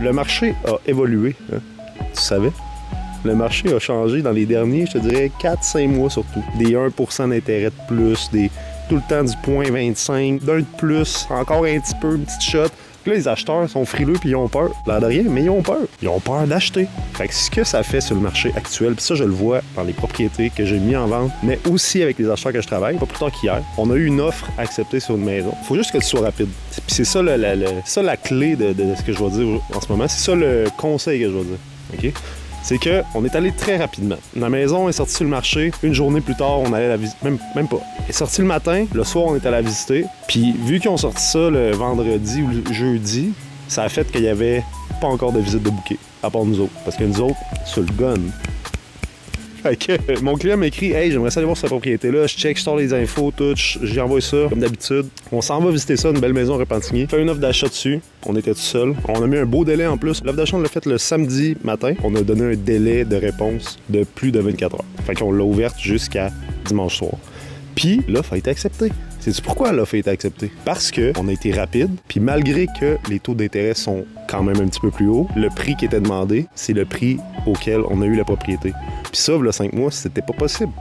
Le marché a évolué, hein? Tu savais? Le marché a changé dans les derniers, je te dirais, 4-5 mois surtout. Des 1% d'intérêt de plus, tout le temps du 0,25, d'un de plus, encore un petit peu, une petite shot. Puis là, les acheteurs sont frileux puis ils ont peur. L'air de rien, mais ils ont peur. Ils ont peur d'acheter. Fait que ce que ça fait sur le marché actuel, puis ça, je le vois dans les propriétés que j'ai mis en vente, mais aussi avec les acheteurs que je travaille, pas plus tard qu'hier. On a eu une offre acceptée sur une maison. Faut juste que tu sois rapide. Puis c'est ça, la clé de ce que je vais dire en ce moment. C'est ça le conseil que je vais dire. OK? C'est qu'on est allé très rapidement. La maison est sortie sur le marché. Une journée plus tard, on allait la visiter. Même pas. Elle est sortie le matin. Le soir, on est allé la visiter. Puis, vu qu'ils ont sorti ça le vendredi ou le jeudi, ça a fait qu'il y avait pas encore de visite de bouquet, à part nous autres. Parce que nous autres, sur le gun. Fait que mon client m'écrit « Hey, j'aimerais ça aller voir cette propriété-là. Je check, je sors les infos, tout. J'y envoie ça, comme d'habitude. On s'en va visiter ça, une belle maison à Repentigny. Fait une offre d'achat dessus. On était tout seul. On a mis un beau délai en plus. L'offre d'achat, on l'a faite le samedi matin. On a donné un délai de réponse de plus de 24 heures. Fait qu'on l'a ouverte jusqu'à dimanche soir. Puis, l'offre a été acceptée. Sais-tu pourquoi l'offre a été acceptée? Parce qu'on a été rapide, puis malgré que les taux d'intérêt sont quand même un petit peu plus hauts, le prix qui était demandé, c'est le prix auquel on a eu la propriété. Puis ça, il y a 5 mois, c'était pas possible.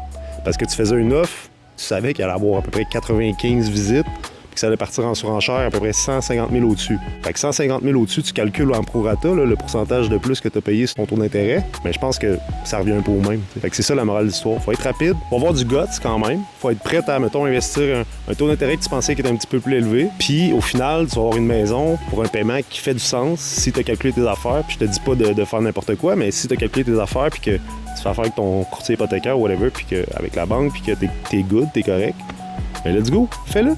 Parce que tu faisais une offre, tu savais qu'il allait avoir à peu près 95 visites, puis que ça allait partir en surenchère à peu près 150 000 au-dessus. Fait que 150 000 au-dessus, tu calcules en prorata là, le pourcentage de plus que tu as payé sur ton taux d'intérêt, mais je pense que ça revient un peu au même. T'sais. Fait que c'est ça la morale de l'histoire. Faut être rapide, faut avoir du guts quand même, faut être prêt à, mettons, investir un taux d'intérêt que tu pensais qui était un petit peu plus élevé, puis au final, tu vas avoir une maison pour un paiement qui fait du sens si tu as calculé tes affaires, puis je te dis pas de faire n'importe quoi, mais si tu as calculé tes affaires, puis que tu fais affaire avec ton courtier hypothécaire ou whatever, puis qu'avec la banque, puis que t'es good, t'es correct, ben let's go, fais-le!